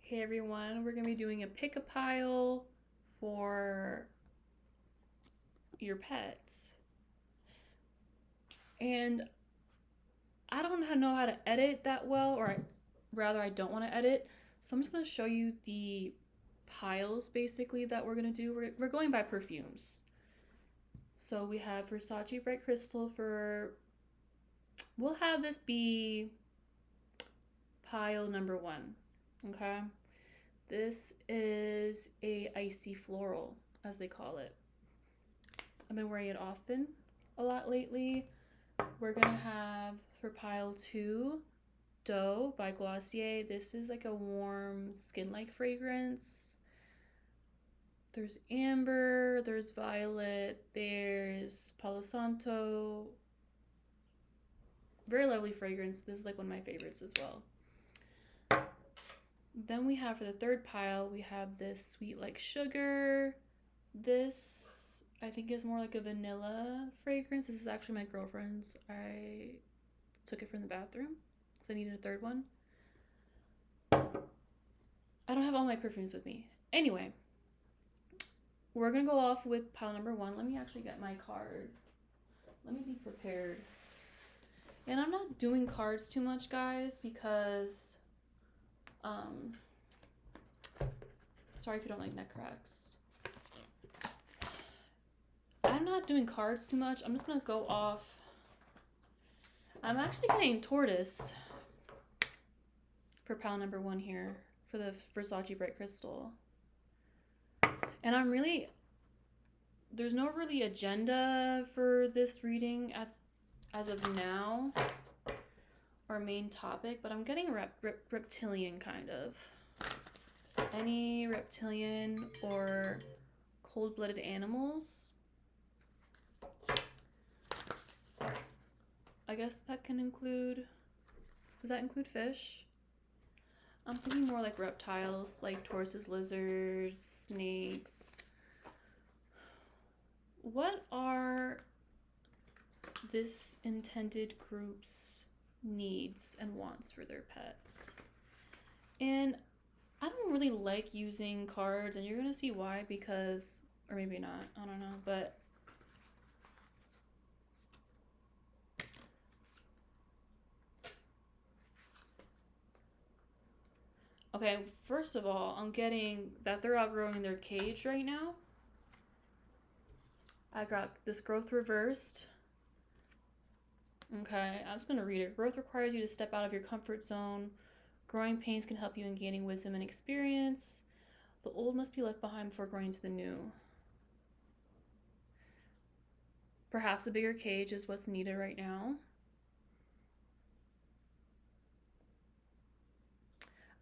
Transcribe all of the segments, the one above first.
Hey everyone, we're going to be doing a pick a pile for your pets. And I don't know how to edit that well, or rather, I don't want to edit. So I'm just going to show you the piles basically that we're going to do. We're going by perfumes. So we have Versace Bright Crystal we'll have this be pile number 1. Okay. This is a icy floral, as they call it. I've been wearing it often, a lot lately. We're gonna have for pile 2, Doux by Glossier. This is like a warm skin-like fragrance. There's amber, there's violet, there's Palo Santo. Very lovely fragrance. This is like one of my favorites as well. Then we have for the third pile, we have this Sweet Like Sugar. This I think is more like a vanilla fragrance. This is actually my girlfriend's. I took it from the bathroom because I needed a third one. I don't have all my perfumes with me. Anyway, we're going to go off with pile number 1. Let me actually get my cards. Let me be prepared. And I'm not doing cards too much, guys, because sorry if you don't like neck cracks. I'm not doing cards too much. I'm just going to go off. I'm actually getting tortoise for pile number 1 here for the Versace Bright Crystal. And there's no really agenda for this reading as of now, or main topic, but I'm getting reptilian kind of. Any reptilian or cold-blooded animals. I guess that can include, does that include fish? I'm thinking more like reptiles, like tortoises, lizards, snakes. What are this intended group's needs and wants for their pets? And I don't really like using cards, and you're going to see why, because, or maybe not, I don't know, but okay, first of all, I'm getting that they're outgrowing their cage right now. I got this growth reversed. Okay, I'm just going to read it. Growth requires you to step out of your comfort zone. Growing pains can help you in gaining wisdom and experience. The old must be left behind before growing to the new. Perhaps a bigger cage is what's needed right now.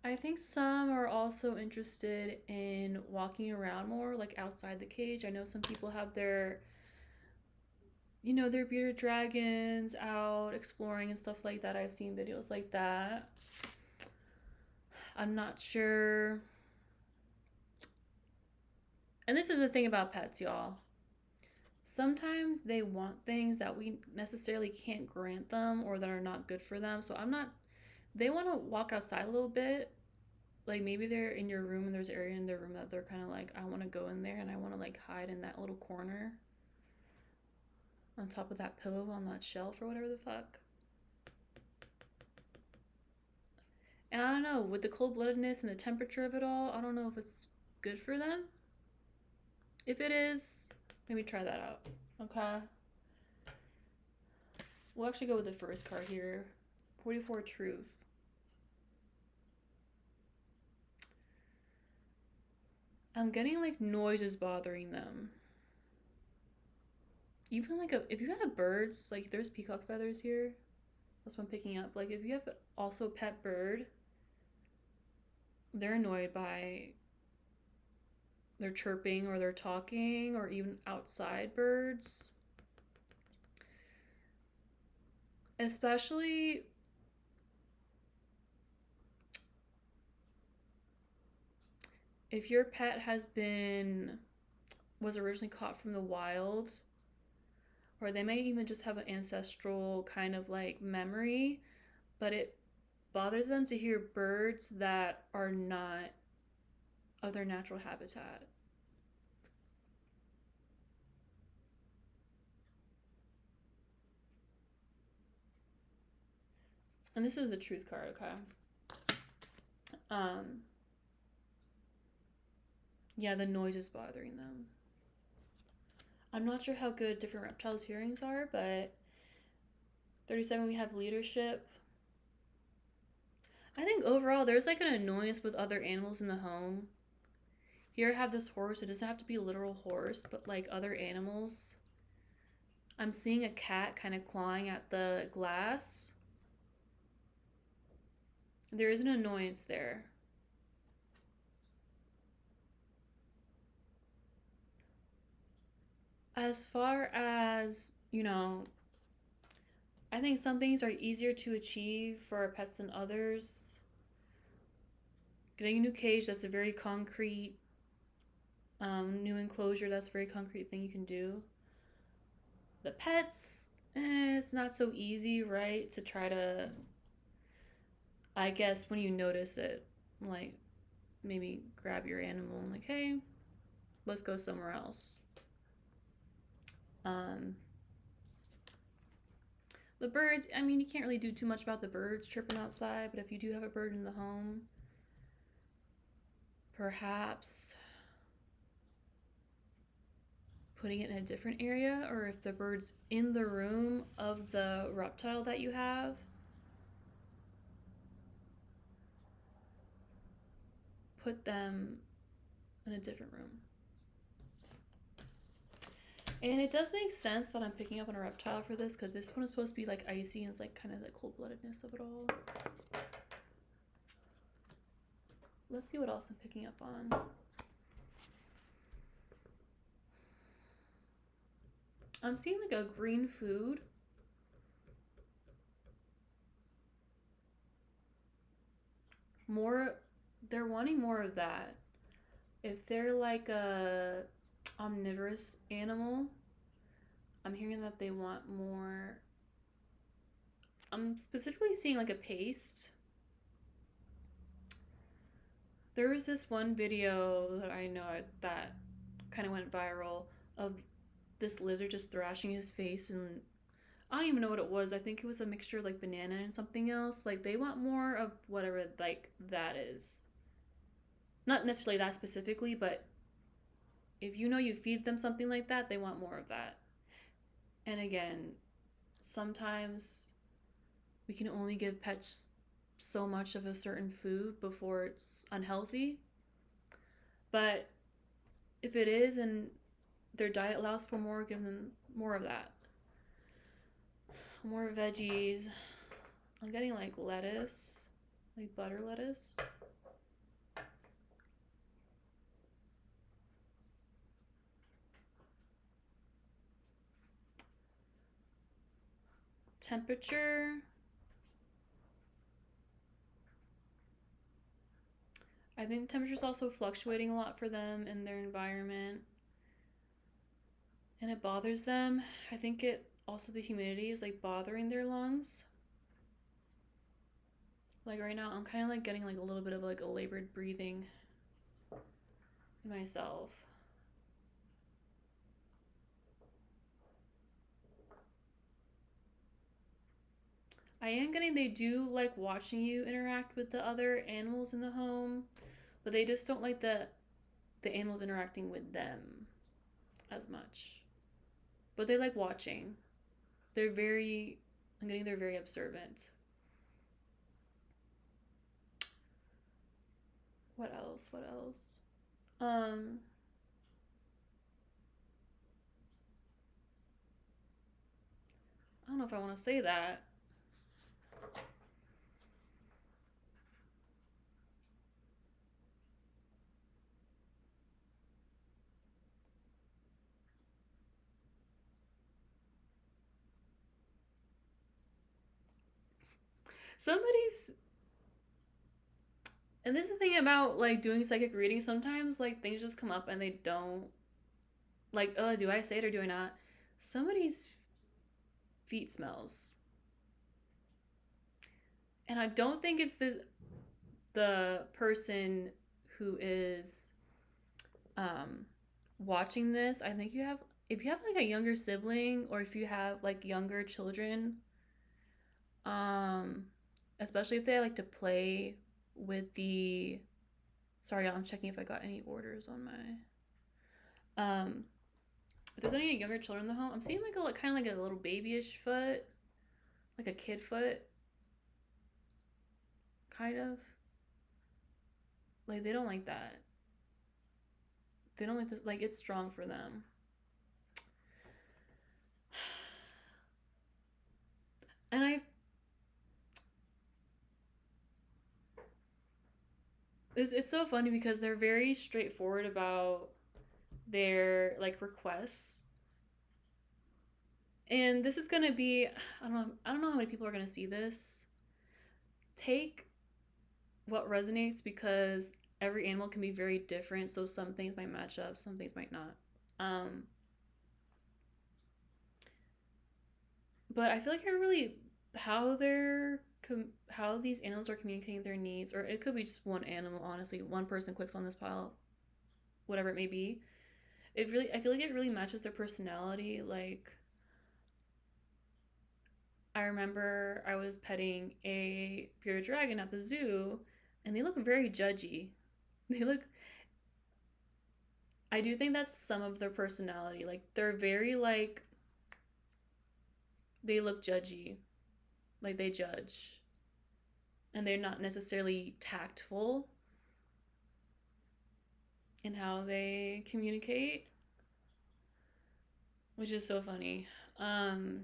I think some are also interested in walking around more, like outside the cage. I know some people have their bearded dragons out exploring and stuff like that. I've seen videos like that. I'm not sure. And this is the thing about pets, y'all. Sometimes they want things that we necessarily can't grant them or that are not good for them. So they want to walk outside a little bit. Like maybe they're in your room and there's an area in their room that they're kind of like, I want to go in there and I want to like hide in that little corner on top of that pillow on that shelf or whatever the fuck. And I don't know, with the cold-bloodedness and the temperature of it all, I don't know if it's good for them. If it is, maybe try that out. Okay. We'll actually go with the first card here. 44 Truth. I'm getting like noises bothering them. Even like if you have birds, like there's peacock feathers here. That's what I'm picking up. Like if you have also pet bird, they're annoyed by their chirping or their talking, or even outside birds. Especially if your pet was originally caught from the wild, or they may even just have an ancestral kind of like memory, but bothers them to hear birds that are not of their natural habitat. And this is the truth card, okay? Um, yeah, the noise is bothering them. I'm not sure how good different reptiles' hearings are, but 37, we have leadership. I think overall there's like an annoyance with other animals in the home. Here I have this horse. It doesn't have to be a literal horse, but like other animals. I'm seeing a cat kind of clawing at the glass. There is an annoyance there. As far as, I think some things are easier to achieve for our pets than others. Getting a new cage, that's a very concrete, new enclosure, that's a very concrete thing you can do. The pets, it's not so easy, right? To try to, I guess, when you notice it, like maybe grab your animal and like, hey, let's go somewhere else. Um, the birds, I mean, you can't really do too much about the birds chirping outside, but if you do have a bird in the home, perhaps putting it in a different area, or if the bird's in the room of the reptile that you have, put them in a different room. And it does make sense that I'm picking up on a reptile for this, because this one is supposed to be like icy and it's like kind of the cold-bloodedness of it all. Let's see what else I'm picking up on. I'm seeing like a green food. They're wanting more of that. If they're like a omnivorous animal, I'm hearing that they want more. I'm specifically seeing like a paste. There was this one video that I know that kind of went viral of this lizard just thrashing his face, and I don't even know what it was. I think it was a mixture of like banana and something else. Like they want more of whatever like that is. Not necessarily that specifically, but if you feed them something like that, they want more of that. And again, sometimes we can only give pets so much of a certain food before it's unhealthy. But if it is and their diet allows for more, give them more of that. More veggies. I'm getting like lettuce, like butter lettuce. Temperature. I think temperature's also fluctuating a lot for them in their environment. And it bothers them. I think the humidity is like bothering their lungs. Like right now, I'm kind of like getting like a little bit of like a labored breathing myself. I am getting they do like watching you interact with the other animals in the home, but they just don't like the animals interacting with them as much. But they like watching. I'm getting they're very observant. What else? I don't know if I want to say that. Somebody's And this is the thing about like doing psychic reading. Sometimes like things just come up and they don't like, oh, do I say it or do I not? Somebody's feet smells. And I don't think it's the person who is watching this. I think if you have like a younger sibling, or if you have like younger children, um especially if they like to play with the, sorry, I'm checking if I got any orders on my, if there's any younger children in the home, I'm seeing like a kind of like a little babyish foot, like a kid foot, kind of. Like they don't like that. They don't like this. Like it's strong for them. And it's so funny because they're very straightforward about their like requests. And this is gonna be, I don't know how many people are gonna see this. Take what resonates, because every animal can be very different. So some things might match up, some things might not. Um, but I feel like I really, how how these animals are communicating their needs, or it could be just one animal. Honestly, one person clicks on this pile, whatever it may be. I feel like it really matches their personality. Like I remember I was petting a bearded dragon at the zoo, and they look very judgy. They look. I do think that's some of their personality. Like they're very like, they look judgy, like they judge, and they're not necessarily tactful in how they communicate, which is so funny. But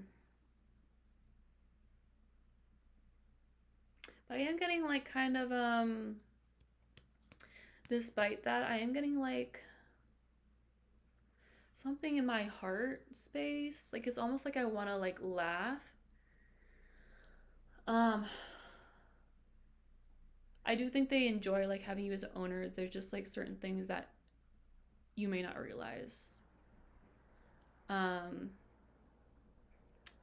I am getting like kind of despite that, I am getting like something in my heart space. Like it's almost like I want to like laugh. Um I do think they enjoy like having you as an owner. There's just like certain things that you may not realize. Um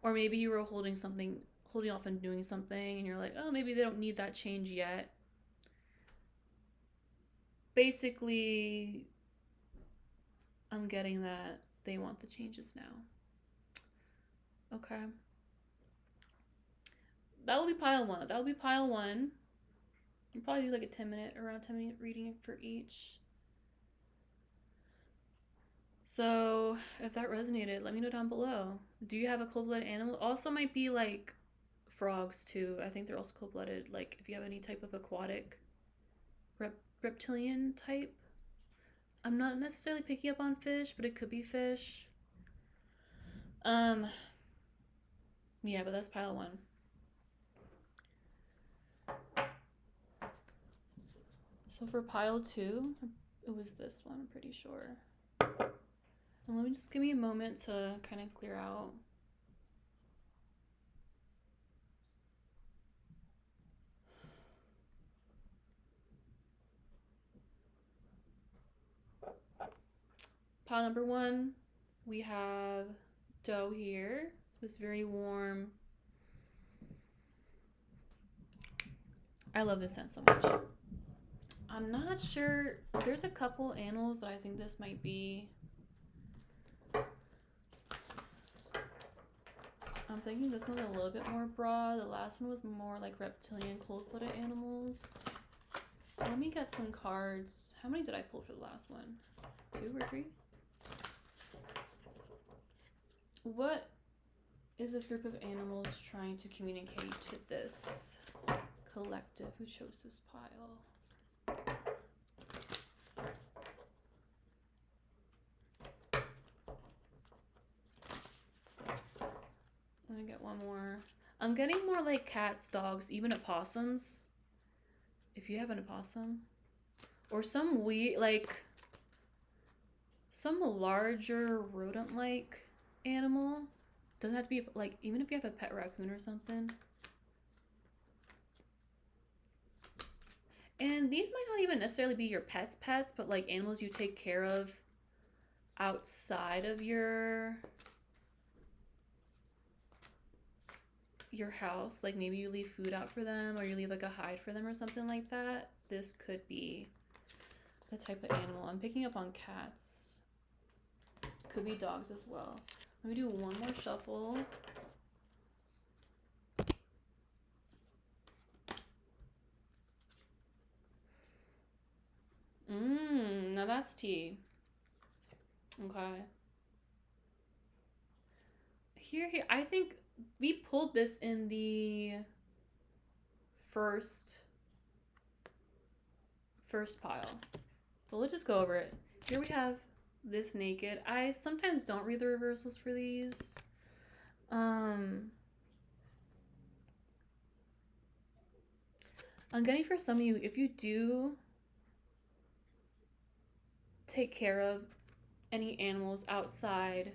or maybe you were holding off on doing something, and you're like, "Oh, maybe they don't need that change yet." Basically, I'm getting that they want the changes now. Okay. That will be pile one. That will be pile one. I'll probably do like around 10-minute reading for each. So if that resonated, let me know down below. Do you have a cold-blooded animal? Also might be like frogs too. I think they're also cold-blooded. Like if you have any type of aquatic reptilian type. I'm not necessarily picking up on fish, but it could be fish. Yeah, but that's pile one. So for pile two, it was this one, I'm pretty sure. And let me just give me a moment to kind of clear out. Pile number one, we have Doux here. This very warm. I love this scent so much. I'm not sure. There's a couple animals that I think this might be. I'm thinking this one's a little bit more broad. The last one was more like reptilian, cold-blooded animals. Let me get some cards. How many did I pull for the last one? 2 or 3? What is this group of animals trying to communicate to this collective who chose this pile? Let me get one more. I'm getting more like cats, dogs, even opossums. If you have an opossum. Or some like some larger rodent-like animal. Doesn't have to be like, even if you have a pet raccoon or something. And these might not even necessarily be your pets, but like animals you take care of outside of your your house, like maybe you leave food out for them or you leave like a hide for them or something like that, this could be the type of animal. I'm picking up on cats. Could be dogs as well. Let me do one more shuffle. Now that's tea. Okay. Here. I think we pulled this in the first pile. But let's just go over it. Here we have this naked. I sometimes don't read the reversals for these. I'm getting for some of you, if you do take care of any animals outside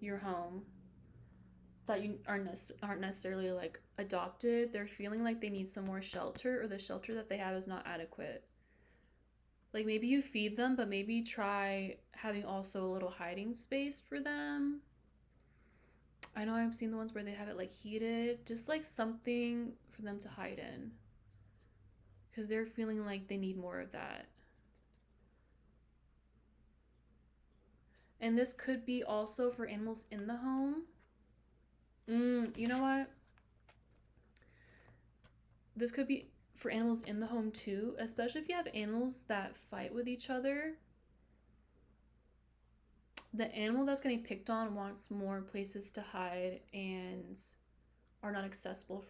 your home that you aren't necessarily like adopted, they're feeling like they need some more shelter, or the shelter that they have is not adequate. Like maybe you feed them, but maybe try having also a little hiding space for them. I know I've seen the ones where they have it like heated, just like something for them to hide in, because they're feeling like they need more of that. And this could be also for animals in the home. You know what? This could be for animals in the home too, especially if you have animals that fight with each other. The animal that's getting picked on wants more places to hide and are not accessible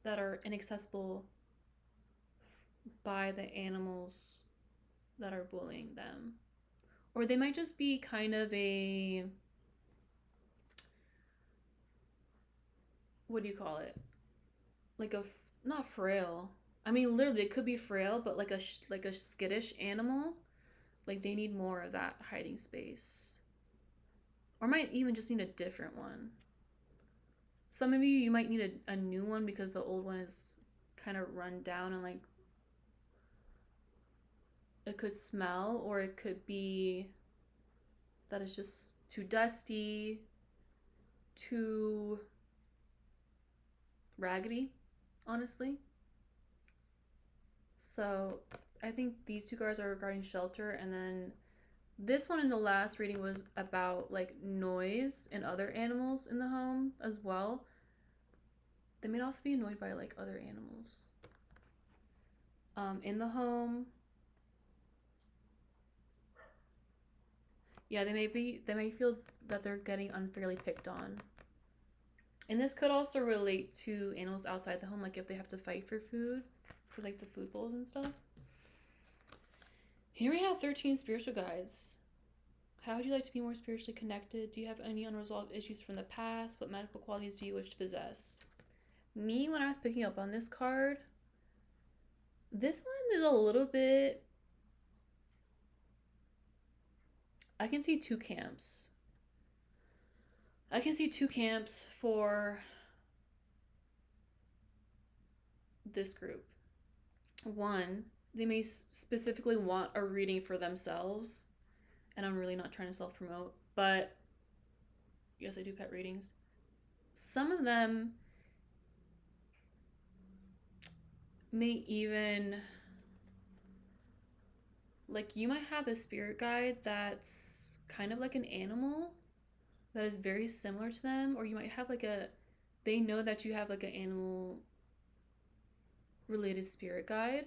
that are inaccessible by the animals that are bullying them. Or they might just be kind of a, what do you call it? Like not frail. I mean, literally, it could be frail, but like a skittish animal. Like they need more of that hiding space, or might even just need a different one. Some of you might need a new one because the old one is kind of run down and like it could smell, or it could be that it's just too dusty, too raggedy, honestly. So I think these two cards are regarding shelter, and then this one in the last reading was about like noise and other animals in the home as well. They may also be annoyed by like other animals in the home. Yeah, they may feel that they're getting unfairly picked on. And this could also relate to animals outside the home, like if they have to fight for food, for like the food bowls and stuff. Here we have 13 spiritual guides. How would you like to be more spiritually connected? Do you have any unresolved issues from the past? What magical qualities do you wish to possess? Me, when I was picking up on this card, this one is a little bit... I can see two camps. I can see two camps for this group. One, they may specifically want a reading for themselves, and I'm really not trying to self-promote, but yes, I do pet readings. Some of them may even, like, you might have a spirit guide that's kind of like an animal that is very similar to them, or you might have like they know that you have like an animal related spirit guide.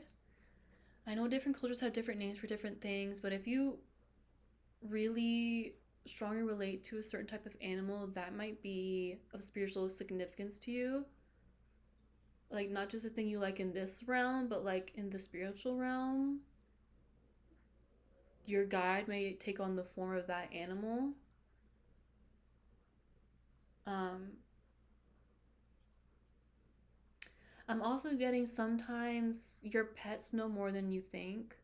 I know different cultures have different names for different things, but if you really strongly relate to a certain type of animal, that might be of spiritual significance to you. Like, not just a thing you like in this realm, but like in the spiritual realm. Your guide may take on the form of that animal. I'm also getting sometimes your pets know more than you think,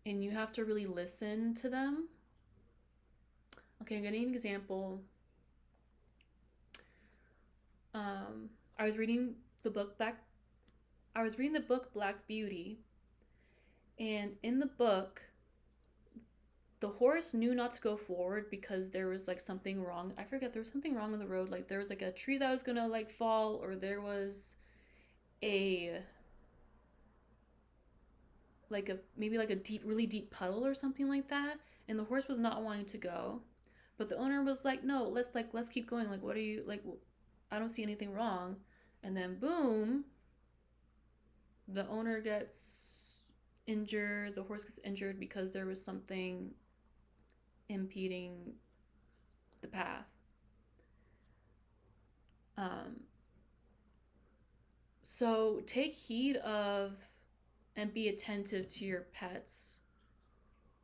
and you have to really listen to them. Okay, I'm getting an example. I was reading the book Black Beauty, and in the book, the horse knew not to go forward because there was like something wrong. I forget, there was something wrong on the road. Like there was like a tree that was gonna like fall, or there was a like a maybe like a deep, really deep puddle or something like that. And the horse was not wanting to go, but the owner was like, no, let's keep going. Like, what are you like? I don't see anything wrong. And then boom, the owner gets injured. The horse gets injured because there was something impeding the path. Um, so take heed of and be attentive to your pets,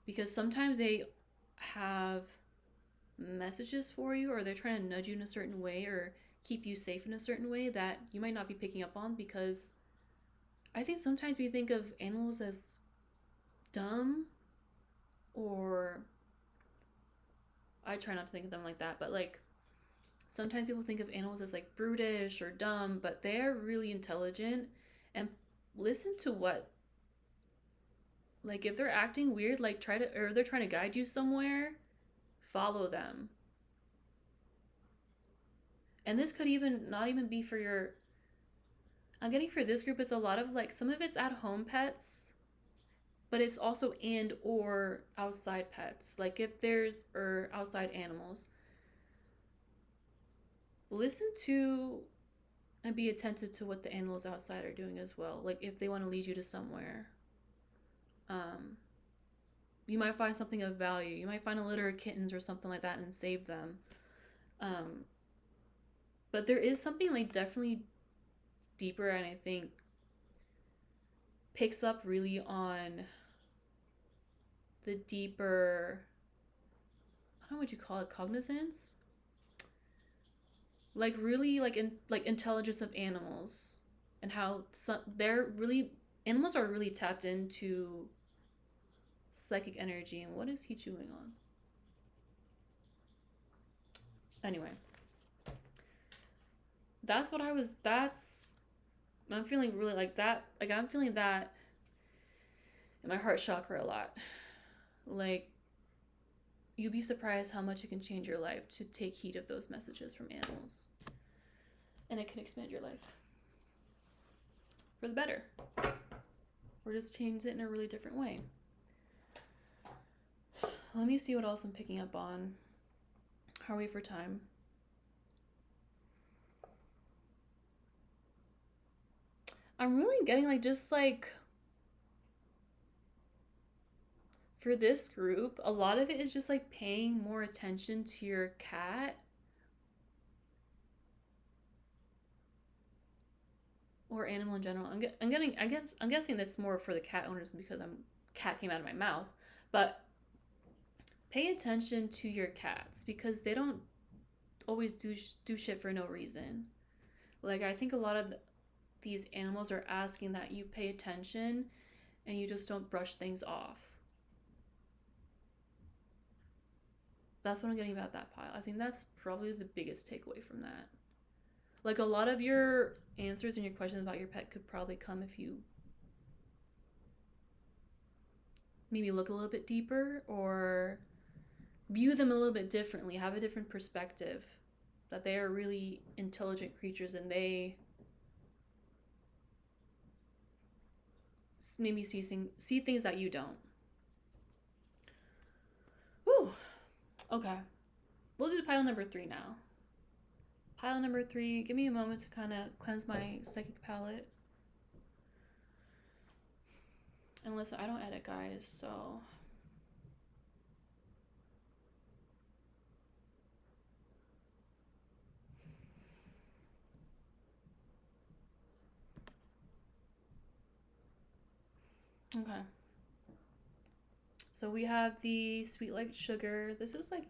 because sometimes they have messages for you, or they're trying to nudge you in a certain way or keep you safe in a certain way that you might not be picking up on. Because I think sometimes we think of animals as dumb, or I try not to think of them like that, but like sometimes people think of animals as like brutish or dumb, but they're really intelligent. And listen to what, like if they're acting weird, like try to, or they're trying to guide you somewhere, follow them. And this could even not even be for your, I'm getting for this group, it's a lot of like, some of it's at home pets, but it's also and or outside pets. Like if there's, or outside animals, listen to and be attentive to what the animals outside are doing as well. Like if they want to lead you to somewhere, you might find something of value. You might find a litter of kittens or something like that and save them. But there is something like definitely deeper, and I think picks up really on the deeper, I don't know what you call it, cognizance, like really like like intelligence of animals, and how they're really, animals are really tapped into psychic energy. And what is he chewing on? Anyway, I'm feeling really like that. Like I'm feeling that in my heart chakra a lot. Like you'd be surprised how much it can change your life to take heed of those messages from animals. And it can expand your life for the better, or just change it in a really different way. Let me see what else I'm picking up on. How are we for time? I'm really getting like, just like for this group, a lot of it is just like paying more attention to your cat or animal in general. I'm guessing that's more for the cat owners because cat came out of my mouth. But pay attention to your cats, because they don't always do shit for no reason. Like I think a lot of these animals are asking that you pay attention and you just don't brush things off. That's what I'm getting about that pile. I think that's probably the biggest takeaway from that. Like a lot of your answers and your questions about your pet could probably come if you maybe look a little bit deeper, or view them a little bit differently, have a different perspective, that they are really intelligent creatures and they maybe see things that you don't. Woo! Okay. We'll do pile number 3 now. Pile number 3, give me a moment to kind of cleanse my psychic palette. And listen, I don't edit, guys, so... Okay. So we have the Sweet Like Sugar. This is like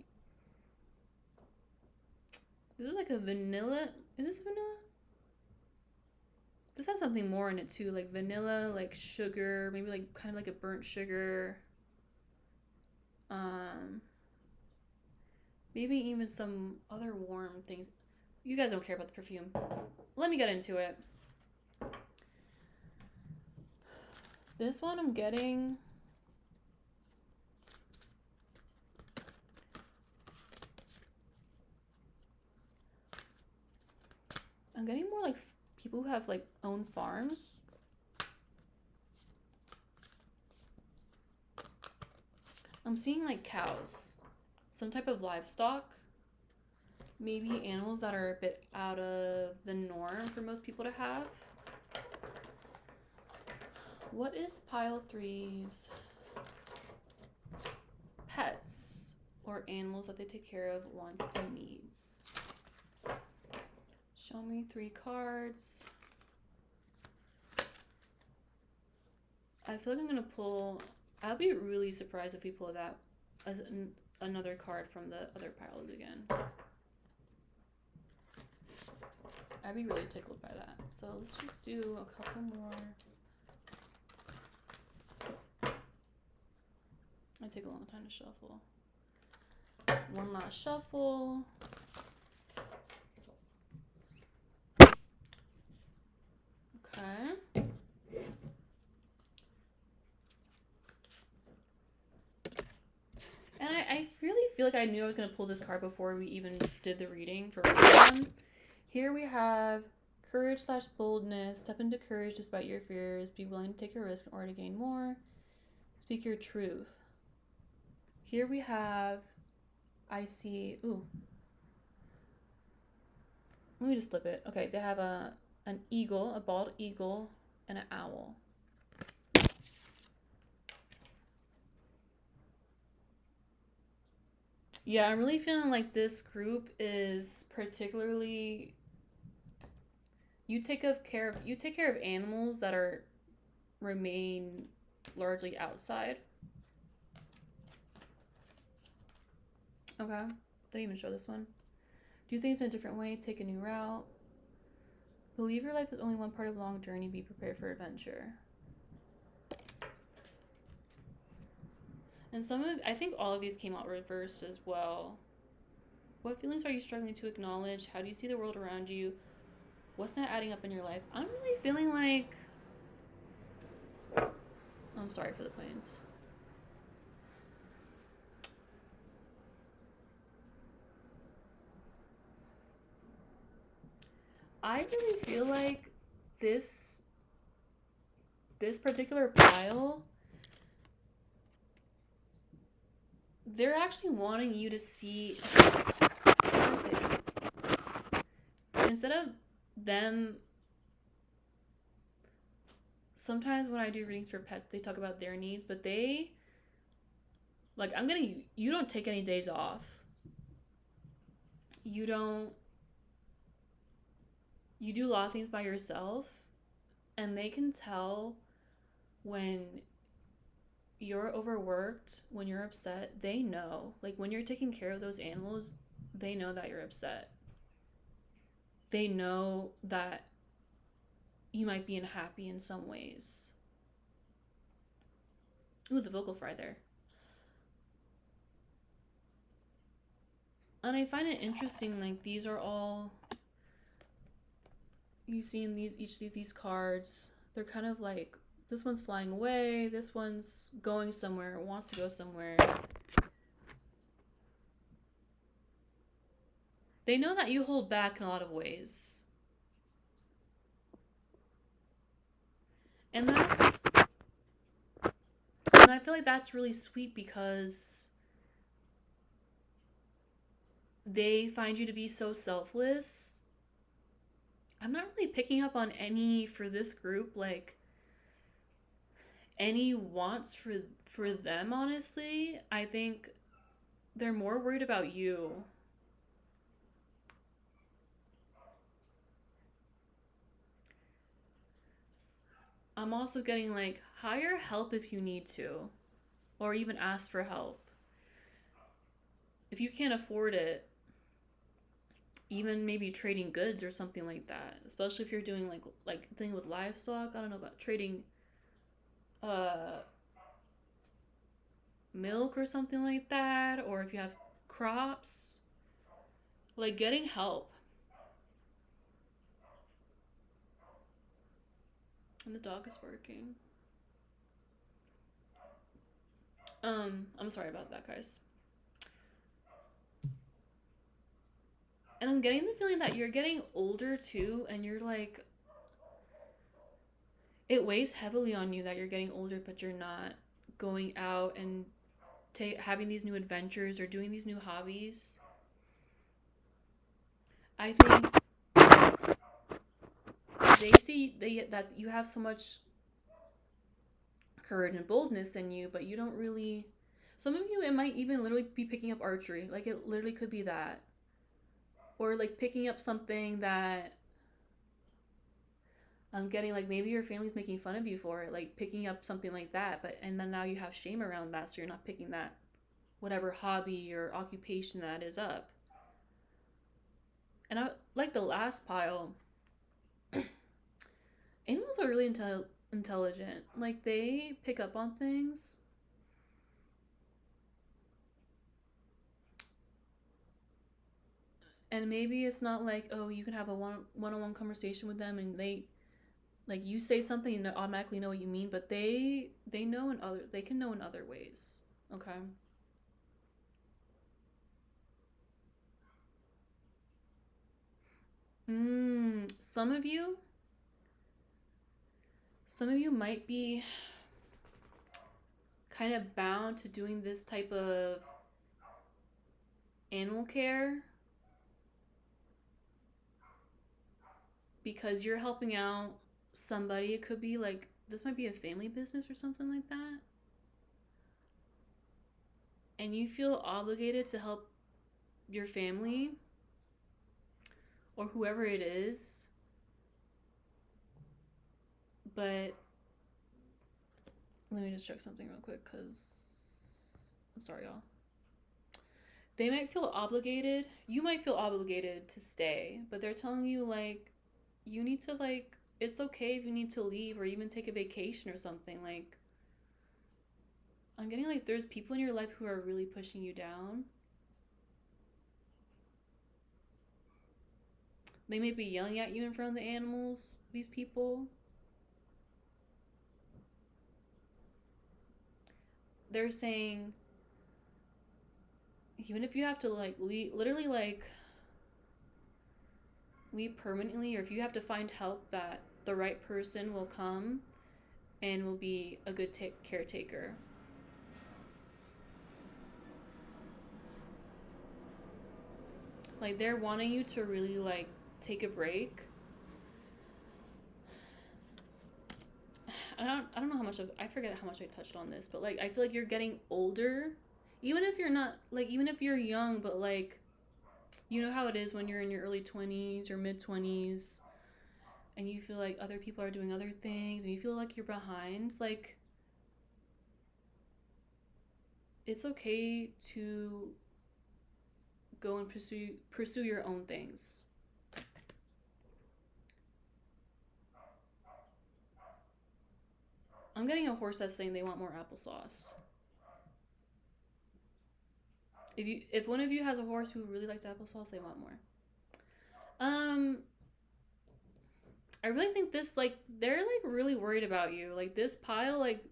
a vanilla. Is this vanilla? This has something more in it too, like vanilla, like sugar, maybe like kind of like a burnt sugar. Maybe even some other warm things. You guys don't care about the perfume. Let me get into it. This one I'm getting like people who have like own farms. I'm seeing like cows, some type of livestock, maybe animals that are a bit out of the norm for most people to have. What is pile 3's pets or animals that they take care of, wants, and needs? Show me 3 cards. I feel like I'm gonna pull. I'll be really surprised if we pull that another card from the other piles again. I'd be really tickled by that. So let's just do a couple more. I take a long time to shuffle. One last shuffle. Okay. And I really feel like I knew I was going to pull this card before we even did the reading for everyone. Here we have courage/boldness. Step into courage despite your fears. Be willing to take a risk in order to gain more. Speak your truth. Here we have, I see, ooh. Let me just flip it. Okay, they have an eagle, a bald eagle, and an owl. Yeah, I'm really feeling like this group is particularly, you take care of animals that remain largely outside. Okay, didn't even show this one. Do things in a different way, take a new route. Believe your life is only one part of a long journey, be prepared for adventure. And I think all of these came out reversed as well. What feelings are you struggling to acknowledge? How do you see the world around you? What's not adding up in your life? I'm really feeling like, I'm sorry for the planes. I really feel like this particular pile, they're actually wanting you to see, instead of them, sometimes when I do readings for pets, they talk about their needs, but they, like, you don't take any days off. You do a lot of things by yourself, and they can tell when you're overworked, when you're upset. They know, like, when you're taking care of those animals, they know that you're upset. They know that you might be unhappy in some ways. Ooh, the vocal fry there. And I find it interesting, like, these are all, you see in each of these cards, they're kind of like, this one's flying away, this one's going somewhere, wants to go somewhere. They know that you hold back in a lot of ways. And I feel like that's really sweet because they find you to be so selfless. I'm not really picking up on any, for this group, like, any wants for them, honestly. I think they're more worried about you. I'm also getting, like, hire help if you need to, or even ask for help. If you can't afford it, even maybe trading goods or something like that, especially if you're doing like dealing with livestock. I don't know about trading milk or something like that, or if you have crops, like getting help. And the dog is barking. I'm sorry about that, guys. And I'm getting the feeling that you're getting older too, and you're like, it weighs heavily on you that you're getting older, but you're not going out and having these new adventures or doing these new hobbies. I think that you have so much courage and boldness in you, but you don't really. Some of you, it might even literally be picking up archery. Like, it literally could be that. Or, like, picking up something that I'm getting, like, maybe your family's making fun of you for it. Like, picking up something like that, and then now you have shame around that, so you're not picking that, whatever hobby or occupation that is up. And I like the last pile. Animals are really intelligent. Like, they pick up on things. And maybe it's not like, oh, you can have a one-on-one conversation with them and they, like, you say something and they automatically know what you mean, but they know they can know in other ways. Okay. Some of you might be kind of bound to doing this type of animal care because you're helping out somebody. It could be like, this might be a family business or something like that. And you feel obligated to help your family or whoever it is. But let me just check something real quick because I'm sorry, y'all. They might feel obligated. You might feel obligated to stay, but they're telling you, like, you need to, like, it's okay if you need to leave or even take a vacation or something. Like, I'm getting like there's people in your life who are really pushing you down. They may be yelling at you in front of the animals, these people. They're saying, even if you have to, like, leave, literally, like, leave permanently, or if you have to find help, that the right person will come and will be a good caretaker. Like, they're wanting you to really, like, take a break. I don't know how much I forget how much I touched on this, but, like, I feel like you're getting older. Even if you're not, like, even if you're young, but, like, you know how it is when you're in your early 20s or mid 20s and you feel like other people are doing other things and you feel like you're behind. Like, it's okay to go and pursue your own things. I'm getting a horse that's saying they want more applesauce. If one of you has a horse who really likes applesauce, they want more. I really think this, like, they're, like, really worried about you. Like, this pile, like,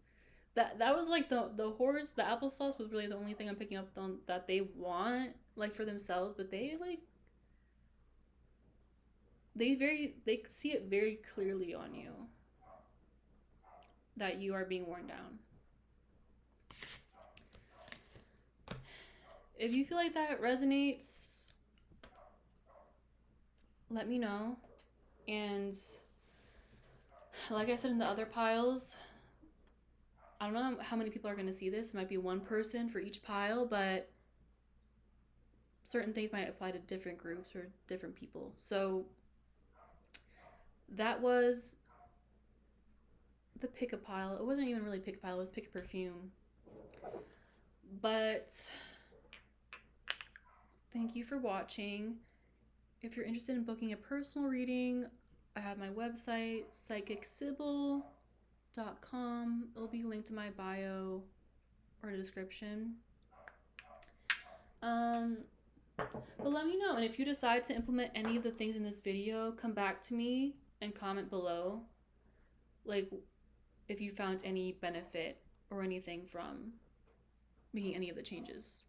that was, like, the horse, the applesauce was really the only thing I'm picking up on that they want, like, for themselves, but they, like, they see it very clearly on you that you are being worn down. If you feel like that resonates, let me know. And like I said in the other piles, I don't know how many people are going to see this. It might be one person for each pile, but certain things might apply to different groups or different people. So that was the pick a pile. It wasn't even really pick a pile, it was pick a perfume. But thank you for watching. If you're interested in booking a personal reading, I have my website, psychicsybil.com. It'll be linked in my bio or the description. But let me know. And if you decide to implement any of the things in this video, come back to me and comment below. Like, if you found any benefit or anything from making any of the changes.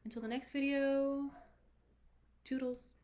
Until the next video, Toodles.